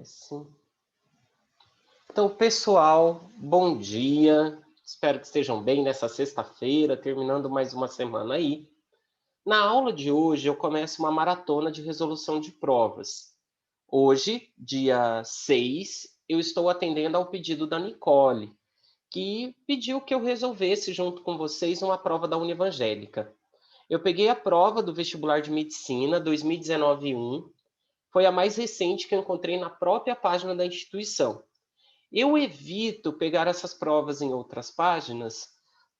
Aparece. Então, pessoal, bom dia. Espero que estejam bem nessa sexta-feira, terminando mais uma semana aí. Na aula de hoje, eu começo uma maratona de resolução de provas. Hoje, dia 6, eu estou atendendo ao pedido da Nicole, que pediu que eu resolvesse, junto com vocês, uma prova da Univangélica. Eu peguei a prova do vestibular de medicina 2019-1, foi a mais recente que eu encontrei na própria página da instituição. Eu evito pegar essas provas em outras páginas,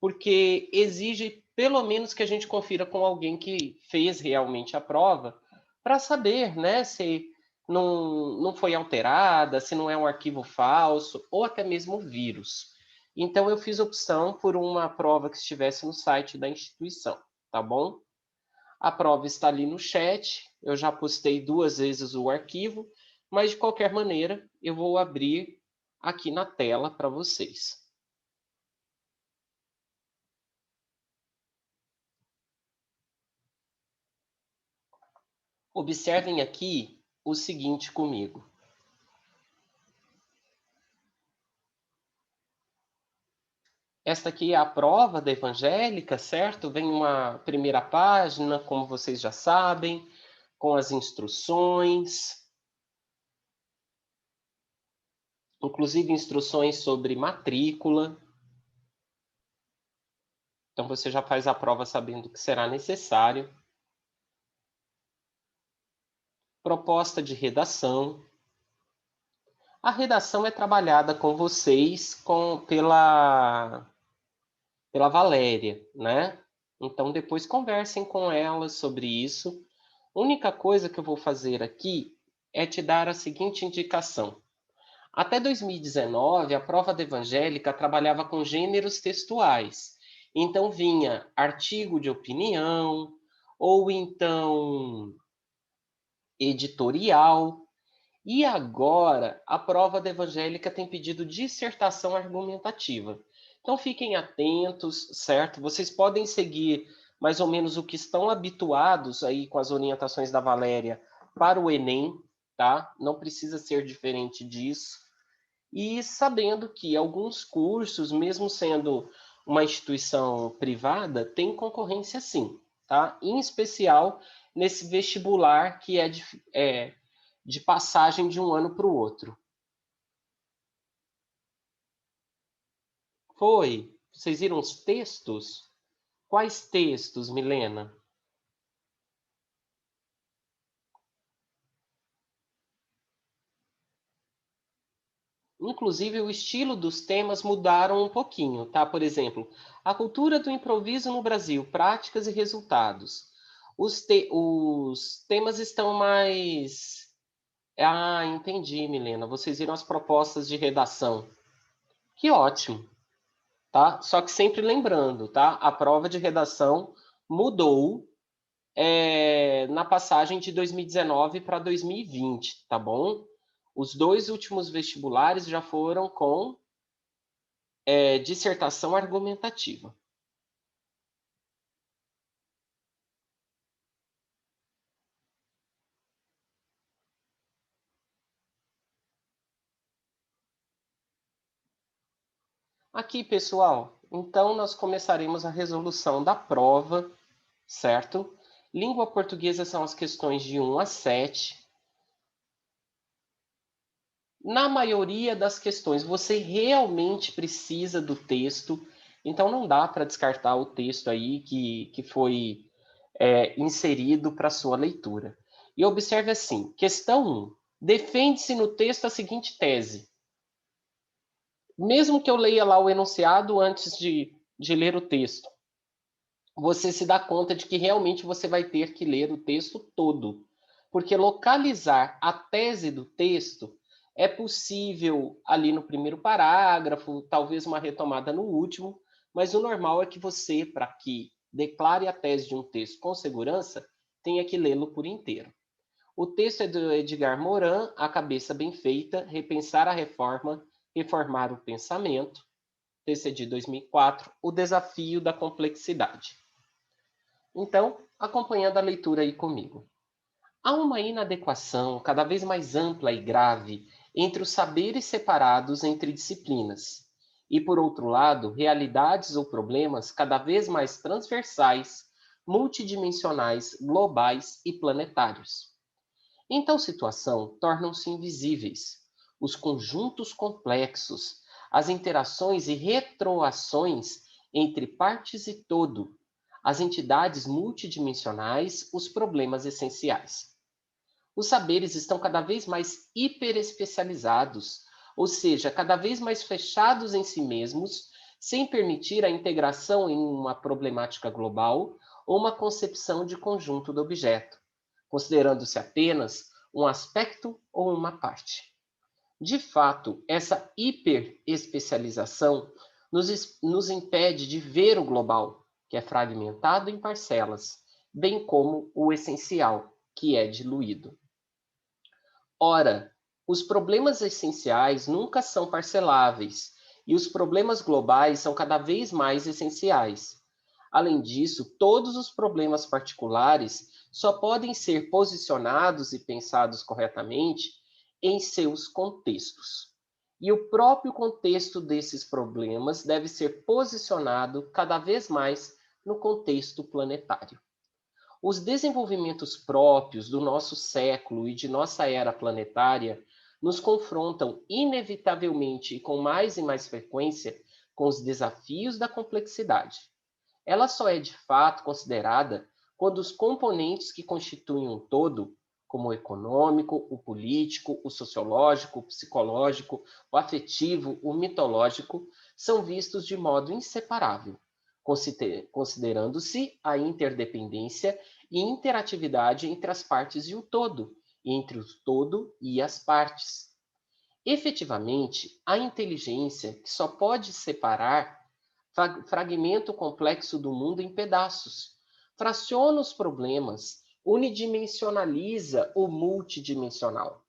porque exige pelo menos que a gente confira com alguém que fez realmente a prova, para saber, né, se não foi alterada, se não é um arquivo falso, ou até mesmo vírus. Então, eu fiz opção por uma prova que estivesse no site da instituição, tá bom? A prova está ali no chat, eu já postei 2 vezes o arquivo, mas de qualquer maneira, eu vou abrir aqui na tela para vocês. Observem aqui o seguinte comigo. Esta aqui é a prova da Evangélica, certo? Vem uma primeira página, como vocês já sabem, com as instruções, inclusive instruções sobre matrícula. Então, você já faz a prova sabendo que será necessário. Proposta de redação. A redação é trabalhada com vocês pela Valéria, né? Então, depois conversem com ela sobre isso. A única coisa que eu vou fazer aqui é te dar a seguinte indicação. Até 2019, a prova da Evangélica trabalhava com gêneros textuais. Então, vinha artigo de opinião, ou então editorial. E agora, a prova da Evangélica tem pedido dissertação argumentativa. Então, fiquem atentos, certo? Vocês podem seguir mais ou menos o que estão habituados aí com as orientações da Valéria para o Enem, tá? Não precisa ser diferente disso. E sabendo que alguns cursos, mesmo sendo uma instituição privada, tem concorrência sim, tá? Em especial nesse vestibular que é de passagem de um ano para o outro. Foi? Vocês viram os textos? Quais textos, Milena? Inclusive, o estilo dos temas mudaram um pouquinho, tá? Por exemplo, a cultura do improviso no Brasil, práticas e resultados. Os temas estão mais... Ah, entendi, Milena. Vocês viram as propostas de redação. Que ótimo, tá? Só que sempre lembrando, tá? A prova de redação mudou na passagem de 2019 para 2020, tá bom? Os 2 últimos vestibulares já foram com dissertação argumentativa. Aqui, pessoal, então nós começaremos a resolução da prova, certo? Língua portuguesa são as questões de 1 a 7. Na maioria das questões, você realmente precisa do texto, então não dá para descartar o texto aí que foi inserido para sua leitura. E observe assim, questão 1. Defende-se no texto a seguinte tese. Mesmo que eu leia lá o enunciado antes de ler o texto, você se dá conta de que realmente você vai ter que ler o texto todo. Porque localizar a tese do texto é possível ali no primeiro parágrafo, talvez uma retomada no último, mas o normal é que você, para que declare a tese de um texto com segurança, tenha que lê-lo por inteiro. O texto é do Edgar Morin, A Cabeça Bem Feita, Repensar a Reforma, Reformar o Pensamento, TC de 2004, O Desafio da Complexidade. Então, acompanhando a leitura aí comigo. Há uma inadequação cada vez mais ampla e grave entre os saberes separados entre disciplinas, e, por outro lado, realidades ou problemas cada vez mais transversais, multidimensionais, globais e planetários. Em tal situação, tornam-se invisíveis os conjuntos complexos, as interações e retroações entre partes e todo, as entidades multidimensionais, os problemas essenciais. Os saberes estão cada vez mais hiperespecializados, ou seja, cada vez mais fechados em si mesmos, sem permitir a integração em uma problemática global ou uma concepção de conjunto do objeto, considerando-se apenas um aspecto ou uma parte. De fato, essa hiperespecialização nos impede de ver o global, que é fragmentado em parcelas, bem como o essencial, que é diluído. Ora, os problemas essenciais nunca são parceláveis, e os problemas globais são cada vez mais essenciais. Além disso, todos os problemas particulares só podem ser posicionados e pensados corretamente em seus contextos. E o próprio contexto desses problemas deve ser posicionado cada vez mais no contexto planetário. Os desenvolvimentos próprios do nosso século e de nossa era planetária nos confrontam inevitavelmente e com mais e mais frequência com os desafios da complexidade. Ela só é de fato considerada quando os componentes que constituem um todo, como o econômico, o político, o sociológico, o psicológico, o afetivo, o mitológico, são vistos de modo inseparável, considerando-se a interdependência e interatividade entre as partes e o todo, e entre o todo e as partes. Efetivamente, a inteligência, que só pode separar, fragmenta o complexo do mundo em pedaços, fraciona os problemas, unidimensionaliza o multidimensional,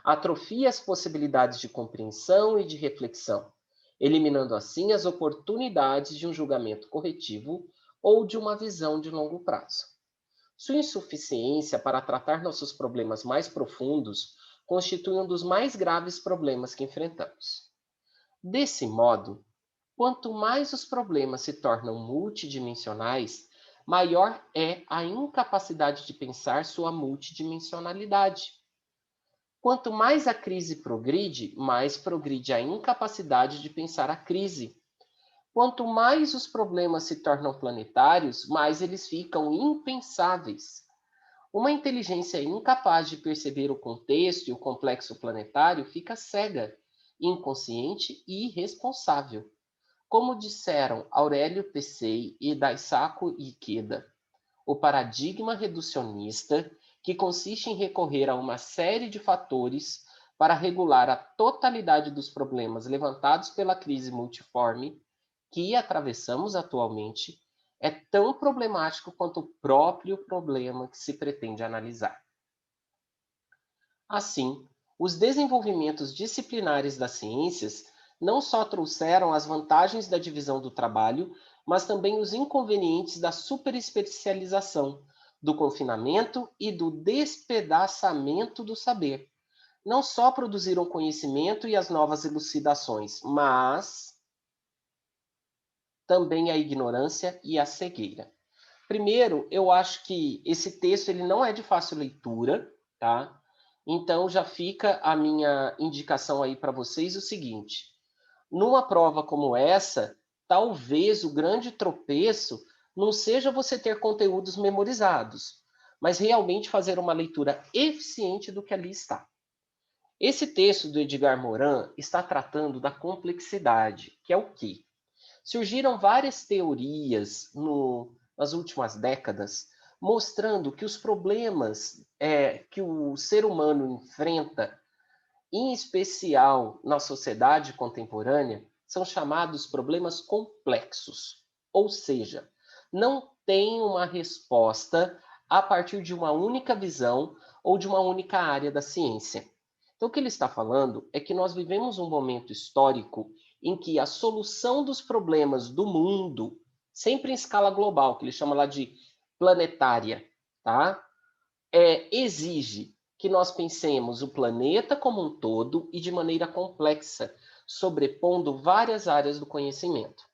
atrofia as possibilidades de compreensão e de reflexão, eliminando assim as oportunidades de um julgamento corretivo ou de uma visão de longo prazo. Sua insuficiência para tratar nossos problemas mais profundos constitui um dos mais graves problemas que enfrentamos. Desse modo, quanto mais os problemas se tornam multidimensionais, maior é a incapacidade de pensar sua multidimensionalidade. Quanto mais a crise progride, mais progride a incapacidade de pensar a crise. Quanto mais os problemas se tornam planetários, mais eles ficam impensáveis. Uma inteligência incapaz de perceber o contexto e o complexo planetário fica cega, inconsciente e irresponsável. Como disseram Aurélio Peccei e Daisaku Ikeda, o paradigma reducionista, que consiste em recorrer a uma série de fatores para regular a totalidade dos problemas levantados pela crise multiforme que atravessamos atualmente, é tão problemático quanto o próprio problema que se pretende analisar. Assim, os desenvolvimentos disciplinares das ciências não só trouxeram as vantagens da divisão do trabalho, mas também os inconvenientes da superespecialização, do confinamento e do despedaçamento do saber. Não só produziram conhecimento e as novas elucidações, mas também a ignorância e a cegueira. Primeiro, eu acho que esse texto ele não é de fácil leitura, tá? Então já fica a minha indicação aí para vocês o seguinte: numa prova como essa, talvez o grande tropeço não seja você ter conteúdos memorizados, mas realmente fazer uma leitura eficiente do que ali está. Esse texto do Edgar Morin está tratando da complexidade, que é o quê? Surgiram várias teorias nas últimas décadas mostrando que os problemas que o ser humano enfrenta, em especial na sociedade contemporânea, são chamados problemas complexos. Ou seja, não tem uma resposta a partir de uma única visão ou de uma única área da ciência. Então, o que ele está falando é que nós vivemos um momento histórico em que a solução dos problemas do mundo, sempre em escala global, que ele chama lá de planetária, tá? exige que nós pensemos o planeta como um todo e de maneira complexa, sobrepondo várias áreas do conhecimento.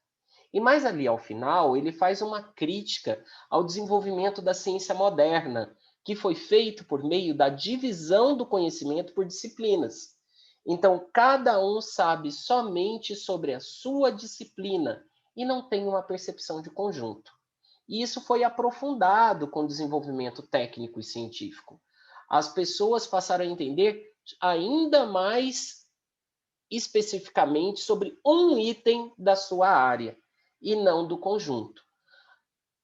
E mais ali ao final, ele faz uma crítica ao desenvolvimento da ciência moderna, que foi feito por meio da divisão do conhecimento por disciplinas. Então, cada um sabe somente sobre a sua disciplina e não tem uma percepção de conjunto. E isso foi aprofundado com o desenvolvimento técnico e científico. As pessoas passaram a entender ainda mais especificamente sobre um item da sua área e não do conjunto.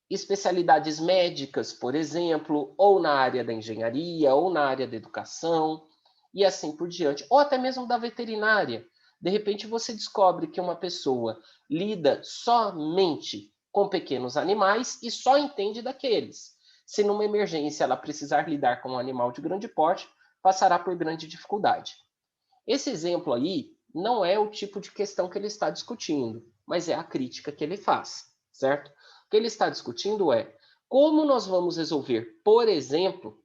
Especialidades médicas, por exemplo, ou na área da engenharia, ou na área da educação, e assim por diante, ou até mesmo da veterinária. De repente você descobre que uma pessoa lida somente com pequenos animais e só entende daqueles. Se numa emergência ela precisar lidar com um animal de grande porte, passará por grande dificuldade. Esse exemplo aí não é o tipo de questão que ele está discutindo, mas é a crítica que ele faz, certo? O que ele está discutindo é como nós vamos resolver, por exemplo,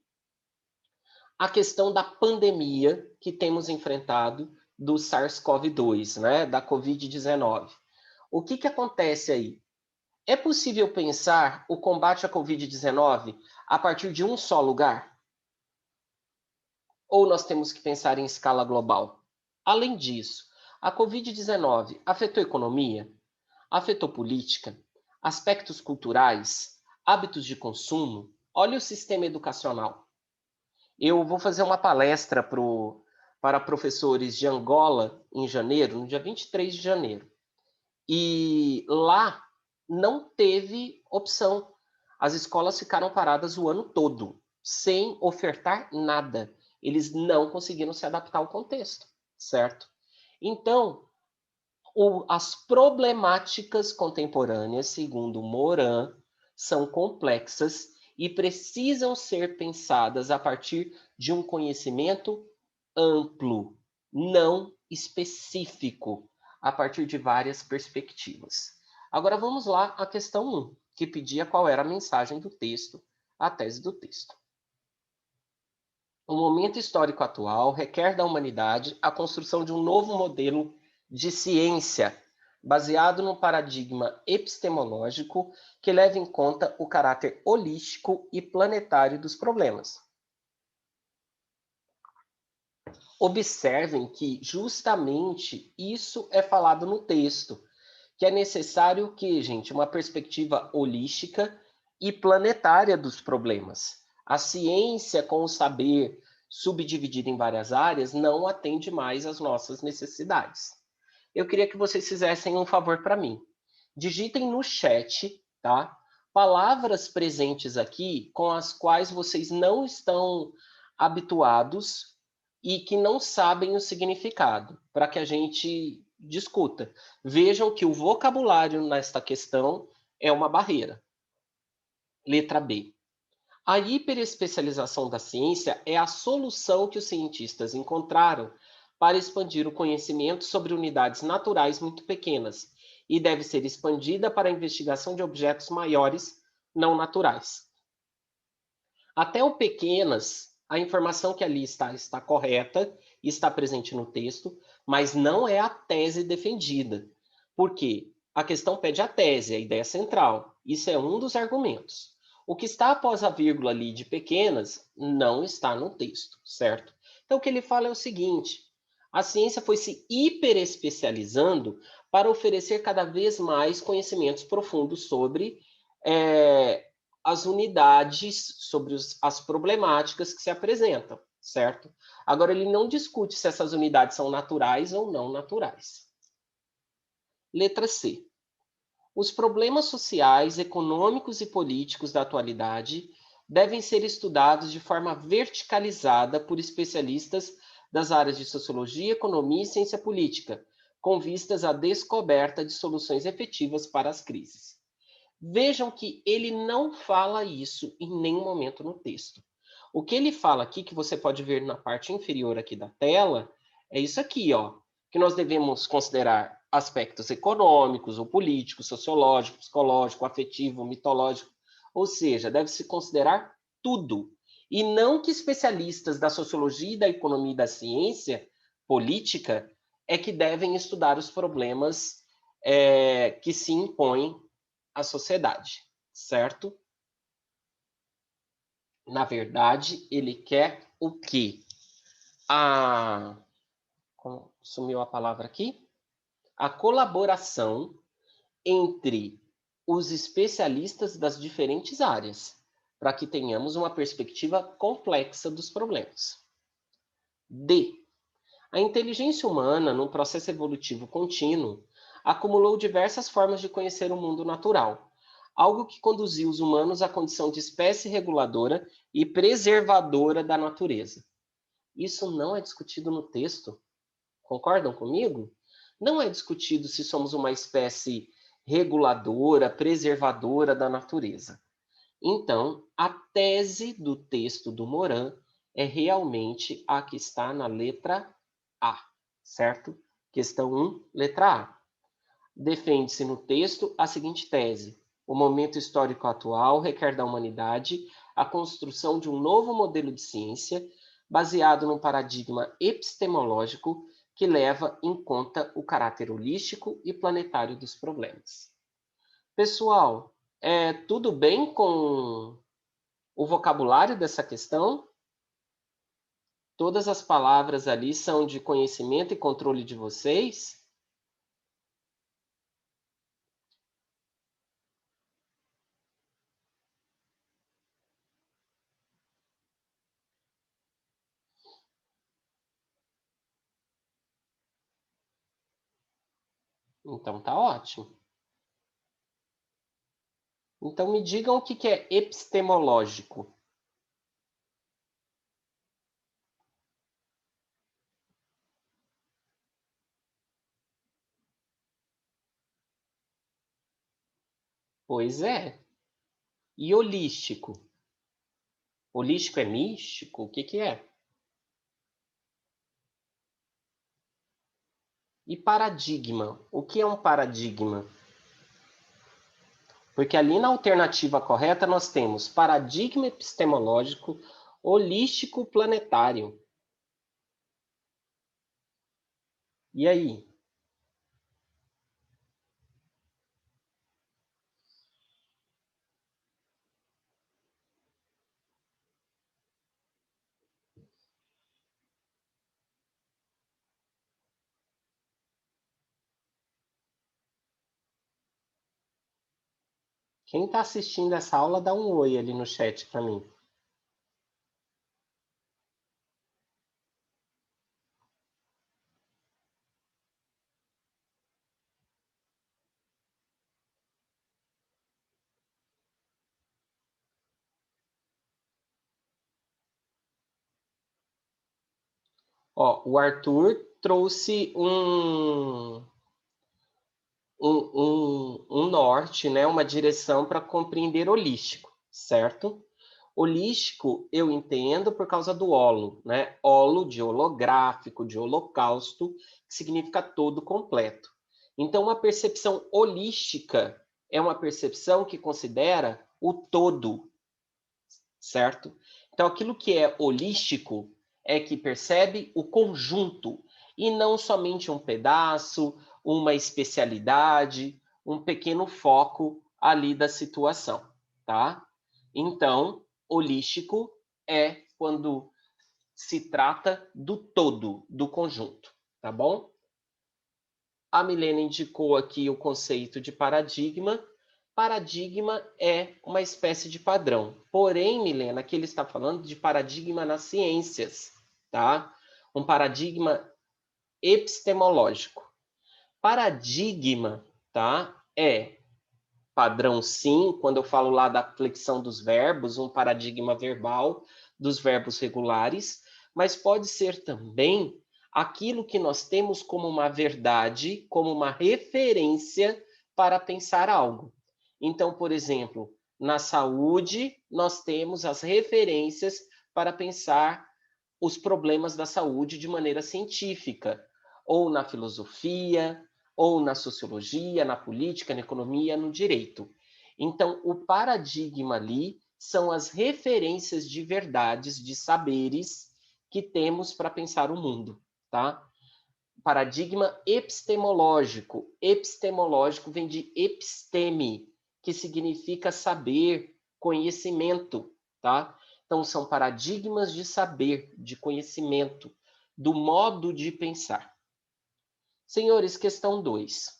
a questão da pandemia que temos enfrentado do SARS-CoV-2, né, da Covid-19. O que acontece aí? É possível pensar o combate à Covid-19 a partir de um só lugar? Ou nós temos que pensar em escala global? Além disso, a Covid-19 afetou a economia, afetou política, aspectos culturais, hábitos de consumo. Olha o sistema educacional. Eu vou fazer uma palestra para professores de Angola em janeiro, no dia 23 de janeiro. E lá não teve opção. As escolas ficaram paradas o ano todo, sem ofertar nada. Eles não conseguiram se adaptar ao contexto, certo? Então, as problemáticas contemporâneas, segundo Morin, são complexas e precisam ser pensadas a partir de um conhecimento amplo, não específico, a partir de várias perspectivas. Agora vamos lá à questão 1, que pedia qual era a mensagem do texto, a tese do texto. O momento histórico atual requer da humanidade a construção de um novo modelo de ciência, baseado no paradigma epistemológico que leve em conta o caráter holístico e planetário dos problemas. Observem que justamente isso é falado no texto, que é necessário que, gente, uma perspectiva holística e planetária dos problemas. A ciência, com o saber subdividido em várias áreas, não atende mais às nossas necessidades. Eu queria que vocês fizessem um favor para mim. Digitem no chat, tá? Palavras presentes aqui com as quais vocês não estão habituados e que não sabem o significado, para que a gente discuta. Vejam que o vocabulário nesta questão é uma barreira. Letra B. A hiperespecialização da ciência é a solução que os cientistas encontraram para expandir o conhecimento sobre unidades naturais muito pequenas e deve ser expandida para a investigação de objetos maiores não naturais. Até o pequenas, a informação que ali está correta e está presente no texto, mas não é a tese defendida. Por quê? A questão pede a tese, a ideia central. Isso é um dos argumentos. O que está após a vírgula ali de pequenas não está no texto, certo? Então, o que ele fala é o seguinte: a ciência foi se hiperespecializando para oferecer cada vez mais conhecimentos profundos sobre as unidades, sobre as problemáticas que se apresentam, certo? Agora, ele não discute se essas unidades são naturais ou não naturais. Letra C. Os problemas sociais, econômicos e políticos da atualidade devem ser estudados de forma verticalizada por especialistas das áreas de sociologia, economia e ciência política, com vistas à descoberta de soluções efetivas para as crises. Vejam que ele não fala isso em nenhum momento no texto. O que ele fala aqui, que você pode ver na parte inferior aqui da tela, é isso aqui, ó, que nós devemos considerar aspectos econômicos, ou políticos, sociológicos, psicológico, afetivo, mitológico, ou seja, deve-se considerar tudo. E não que especialistas da sociologia, da economia e da ciência política é que devem estudar os problemas que se impõem à sociedade, certo? Na verdade, ele quer o quê? Sumiu a palavra aqui? A colaboração entre os especialistas das diferentes áreas, para que tenhamos uma perspectiva complexa dos problemas. D. A inteligência humana, num processo evolutivo contínuo, acumulou diversas formas de conhecer o mundo natural, algo que conduziu os humanos à condição de espécie reguladora e preservadora da natureza. Isso não é discutido no texto. Concordam comigo? Não é discutido se somos uma espécie reguladora, preservadora da natureza. Então, a tese do texto do Morin é realmente a que está na letra A, certo? Questão 1, letra A. Defende-se no texto a seguinte tese: o momento histórico atual requer da humanidade a construção de um novo modelo de ciência baseado num paradigma epistemológico que leva em conta o caráter holístico e planetário dos problemas. Pessoal, tudo bem com o vocabulário dessa questão? Todas as palavras ali são de conhecimento e controle de vocês? Então tá ótimo. Então me digam o que é epistemológico. Pois é. E holístico? Holístico é místico? O que é? E paradigma? O que é um paradigma? Porque ali na alternativa correta nós temos paradigma epistemológico, holístico planetário. E aí? Quem está assistindo essa aula, dá um oi ali no chat para mim. Ó, o Arthur trouxe um norte, né, uma direção para compreender holístico, certo? Holístico eu entendo por causa do holo, né? Holo de holográfico, de holocausto, que significa todo completo. Então, uma percepção holística é uma percepção que considera o todo, certo? Então, aquilo que é holístico é que percebe o conjunto e não somente um pedaço, uma especialidade, um pequeno foco ali da situação, tá? Então, holístico é quando se trata do todo, do conjunto, tá bom? A Milena indicou aqui o conceito de paradigma. Paradigma é uma espécie de padrão. Porém, Milena, aqui ele está falando de paradigma nas ciências, tá? Um paradigma epistemológico. Paradigma, tá? É padrão sim, quando eu falo lá da flexão dos verbos, um paradigma verbal dos verbos regulares, mas pode ser também aquilo que nós temos como uma verdade, como uma referência para pensar algo. Então, por exemplo, na saúde, nós temos as referências para pensar os problemas da saúde de maneira científica, ou na filosofia, ou na sociologia, na política, na economia, no direito. Então, o paradigma ali são as referências de verdades, de saberes que temos para pensar o mundo, tá? Paradigma epistemológico. Epistemológico vem de episteme, que significa saber, conhecimento, tá? Então, são paradigmas de saber, de conhecimento, do modo de pensar. Senhores, questão 2.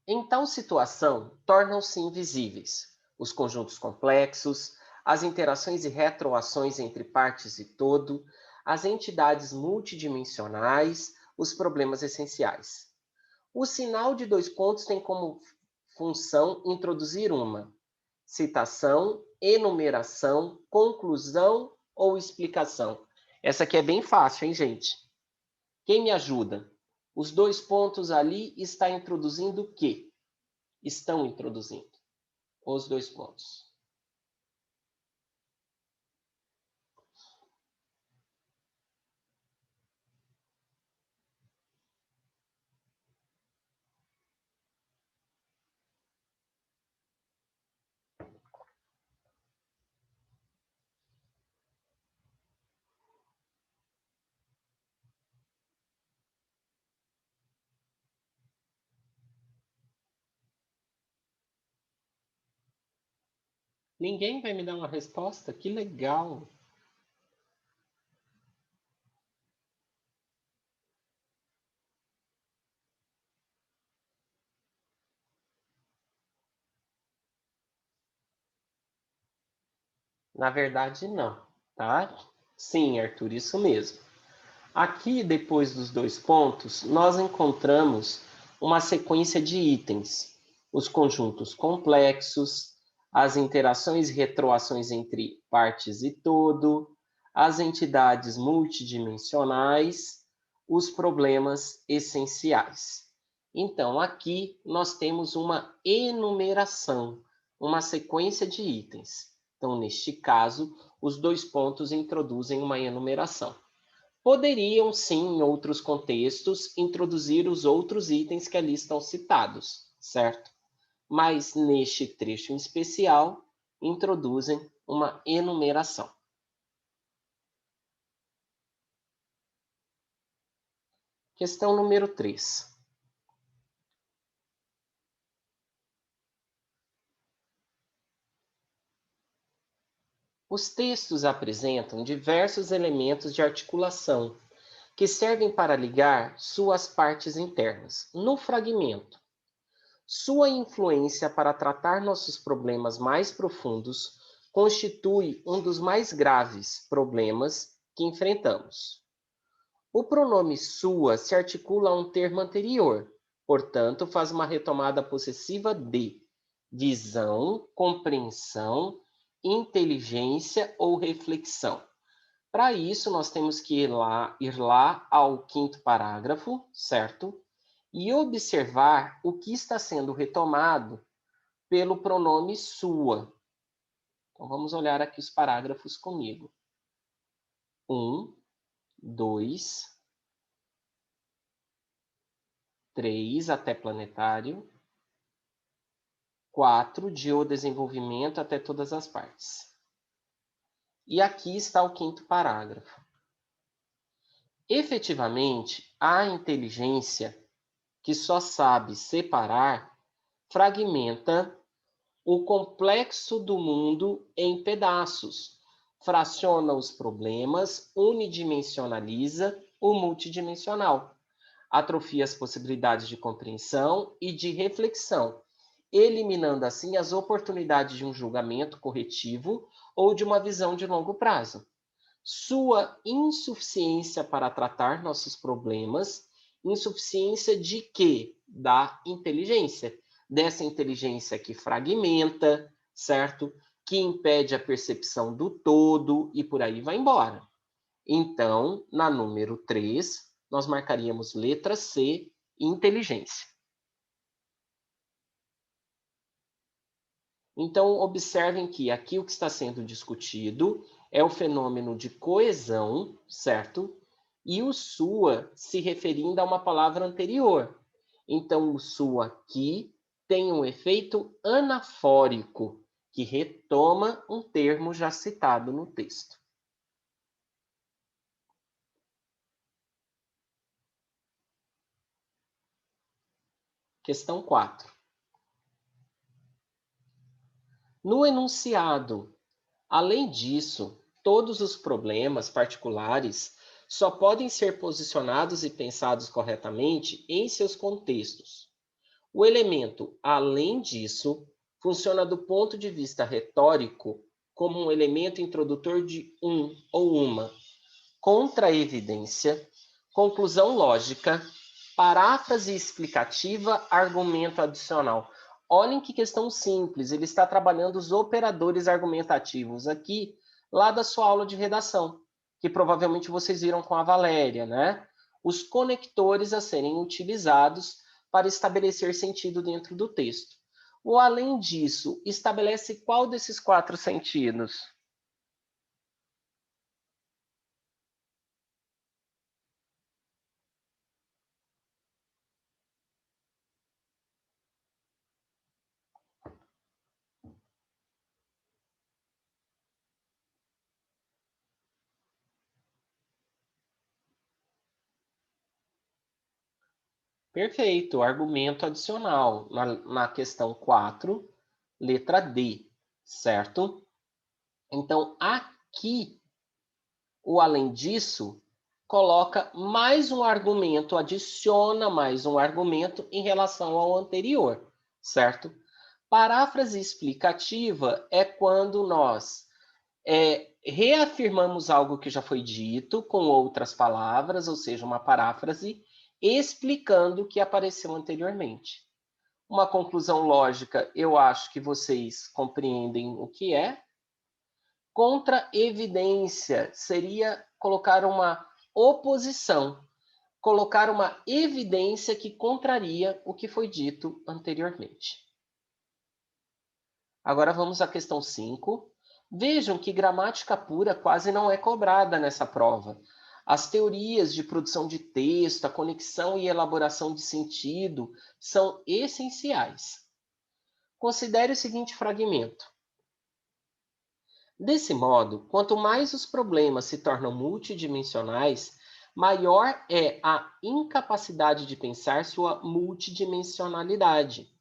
Em tal situação, tornam-se invisíveis os conjuntos complexos, as interações e retroações entre partes e todo, as entidades multidimensionais, os problemas essenciais. O sinal de 2 pontos tem como função introduzir uma citação, enumeração, conclusão ou explicação. Essa aqui é bem fácil, hein, gente? Quem me ajuda? Os 2 pontos ali está introduzindo o quê? Estão introduzindo os 2 pontos. Ninguém vai me dar uma resposta? Que legal! Na verdade, não, tá? Sim, Arthur, isso mesmo. Aqui, depois dos 2 pontos, nós encontramos uma sequência de itens. Os conjuntos complexos, as interações e retroações entre partes e todo, as entidades multidimensionais, os problemas essenciais. Então, aqui nós temos uma enumeração, uma sequência de itens. Então, neste caso, os 2 pontos introduzem uma enumeração. Poderiam, sim, em outros contextos, introduzir os outros itens que ali estão citados, certo? Mas neste trecho em especial, introduzem uma enumeração. Questão número 3. Os textos apresentam diversos elementos de articulação que servem para ligar suas partes internas. No fragmento, sua influência para tratar nossos problemas mais profundos constitui um dos mais graves problemas que enfrentamos. O pronome sua se articula a um termo anterior, portanto, faz uma retomada possessiva de visão, compreensão, inteligência ou reflexão. Para isso, nós temos que ir lá ao 5º parágrafo, certo? E observar o que está sendo retomado pelo pronome sua. Então, vamos olhar aqui os parágrafos comigo. 1, 2, 3 até planetário, 4 de o desenvolvimento até todas as partes. E aqui está o 5º parágrafo. Efetivamente, a inteligência que só sabe separar fragmenta o complexo do mundo em pedaços, fraciona os problemas, unidimensionaliza o multidimensional, atrofia as possibilidades de compreensão e de reflexão, eliminando assim as oportunidades de um julgamento corretivo ou de uma visão de longo prazo. Sua insuficiência para tratar nossos problemas, insuficiência de quê? Da inteligência. Dessa inteligência que fragmenta, certo? Que impede a percepção do todo e por aí vai embora. Então, na número 3, nós marcaríamos letra C, inteligência. Então, observem que aqui o que está sendo discutido é o fenômeno de coesão, certo? E o sua se referindo a uma palavra anterior. Então, o sua aqui tem um efeito anafórico. que retoma um termo já citado no texto. Questão 4. No enunciado, além disso, todos os problemas particulares só podem ser posicionados e pensados corretamente em seus contextos. O elemento, além disso, funciona do ponto de vista retórico como um elemento introdutor de um ou uma contra-evidência, conclusão lógica, paráfrase explicativa, argumento adicional. Olhem que questão simples, ele está trabalhando os operadores argumentativos aqui, lá da sua aula de redação, que provavelmente vocês viram com a Valéria, né? Os conectores a serem utilizados para estabelecer sentido dentro do texto. Ou, além disso, estabelece qual desses 4 sentidos? Perfeito, argumento adicional na questão 4, letra D, certo? Então, aqui, o além disso, coloca mais um argumento, adiciona mais um argumento em relação ao anterior, certo? Paráfrase explicativa é quando nós reafirmamos algo que já foi dito com outras palavras, ou seja, uma paráfrase, explicando o que apareceu anteriormente. Uma conclusão lógica, eu acho que vocês compreendem o que é. Contra-evidência seria colocar uma oposição, colocar uma evidência que contraria o que foi dito anteriormente. Agora vamos à questão 5. Vejam que gramática pura quase não é cobrada nessa prova. As teorias de produção de texto, a conexão e elaboração de sentido são essenciais. Considere o seguinte fragmento. Desse modo, quanto mais os problemas se tornam multidimensionais, maior é a incapacidade de pensar sua multidimensionalidade.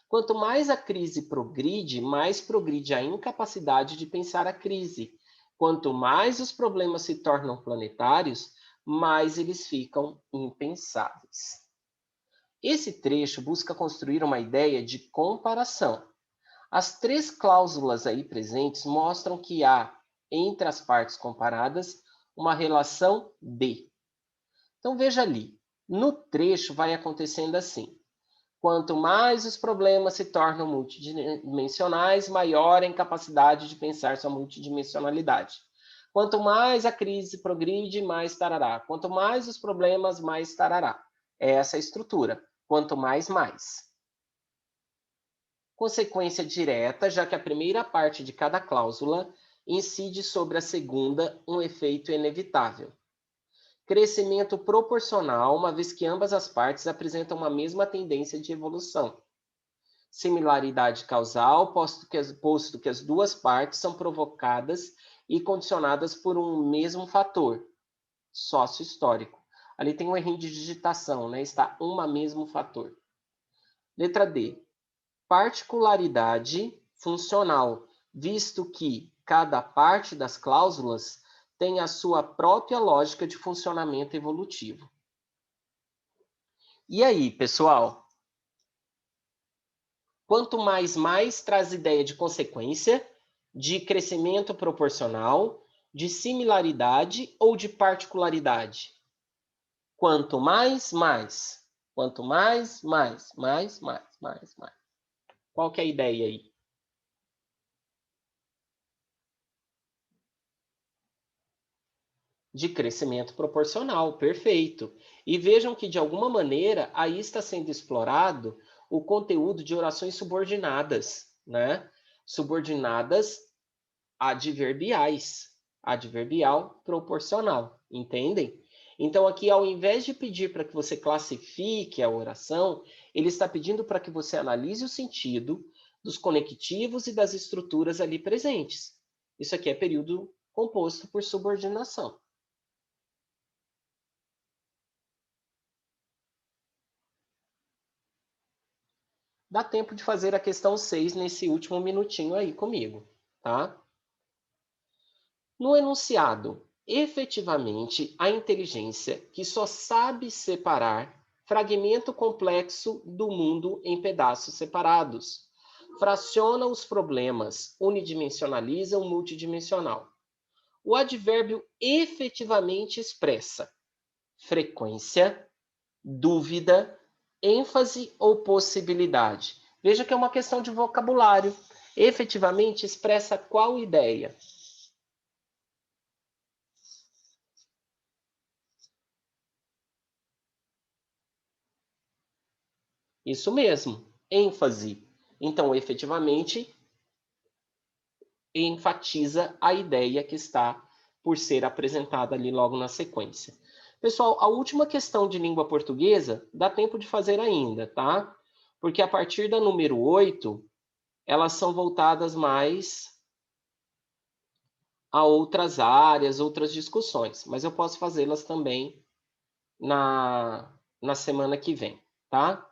Quanto mais a crise progride, mais progride a incapacidade de pensar a crise. Quanto mais os problemas se tornam planetários, mais eles ficam impensáveis. Esse trecho busca construir uma ideia de comparação. As 3 cláusulas aí presentes mostram que há, entre as partes comparadas, uma relação de. Então veja ali, no trecho vai acontecendo assim. Quanto mais os problemas se tornam multidimensionais, maior a incapacidade de pensar sua multidimensionalidade. Quanto mais a crise progride, mais tarará. Quanto mais os problemas, mais tarará. É essa a estrutura. Quanto mais, mais. Consequência direta, já que a primeira parte de cada cláusula incide sobre a segunda, um efeito inevitável. Crescimento proporcional, uma vez que ambas as partes apresentam uma mesma tendência de evolução. Similaridade causal, posto que as duas partes são provocadas e condicionadas por um mesmo fator sócio-histórico. Ali tem um errinho de digitação, né? Está mesmo fator. Letra D. Particularidade funcional, visto que cada parte das cláusulas tem a sua própria lógica de funcionamento evolutivo. E aí, pessoal? Quanto mais traz ideia de consequência, de crescimento proporcional, de similaridade ou de particularidade? Quanto mais. Quanto mais. Qual que é a ideia aí? De crescimento proporcional, perfeito. E vejam que, de alguma maneira, aí está sendo explorado o conteúdo de orações subordinadas, né? Subordinadas adverbiais. Adverbial proporcional, entendem? Então, aqui, ao invés de pedir para que você classifique a oração, ele está pedindo para que você analise o sentido dos conectivos e das estruturas ali presentes. Isso aqui é período composto por subordinação. Dá tempo de fazer a questão 6 nesse último minutinho aí comigo, tá? No enunciado, efetivamente, a inteligência que só sabe separar fragmento complexo do mundo em pedaços separados, fraciona os problemas, unidimensionaliza o multidimensional. O advérbio efetivamente expressa frequência, dúvida, ênfase ou possibilidade. Veja que é uma questão de vocabulário. Efetivamente expressa qual ideia? Isso mesmo, ênfase. Então, efetivamente, enfatiza a ideia que está por ser apresentada ali logo na sequência. Pessoal, a última questão de língua portuguesa dá tempo de fazer ainda, tá? Porque a partir da número 8, elas são voltadas mais a outras áreas, outras discussões, mas eu posso fazê-las também na semana que vem, tá?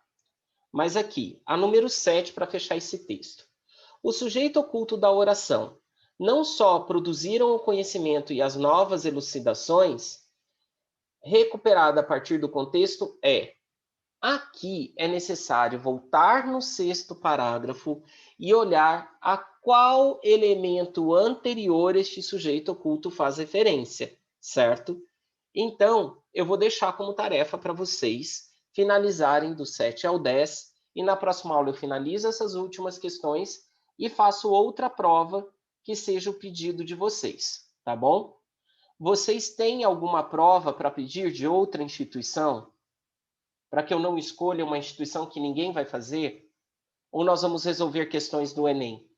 Mas aqui, a número 7 para fechar esse texto. O sujeito oculto da oração não só produziram o conhecimento e as novas elucidações, recuperada a partir do contexto é. Aqui é necessário voltar no sexto parágrafo e olhar a qual elemento anterior este sujeito oculto faz referência, certo? Então, eu vou deixar como tarefa para vocês finalizarem do 7 ao 10, e na próxima aula eu finalizo essas últimas questões e faço outra prova que seja o pedido de vocês, tá bom? Vocês têm alguma prova para pedir de outra instituição? Para que eu não escolha uma instituição que ninguém vai fazer? Ou nós vamos resolver questões do Enem?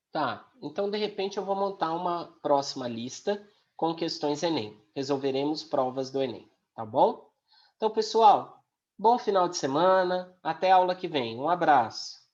Tá, então de repente eu vou montar uma próxima lista com questões Enem. Resolveremos provas do Enem, tá bom? Então, pessoal, bom final de semana, até a aula que vem. Um abraço.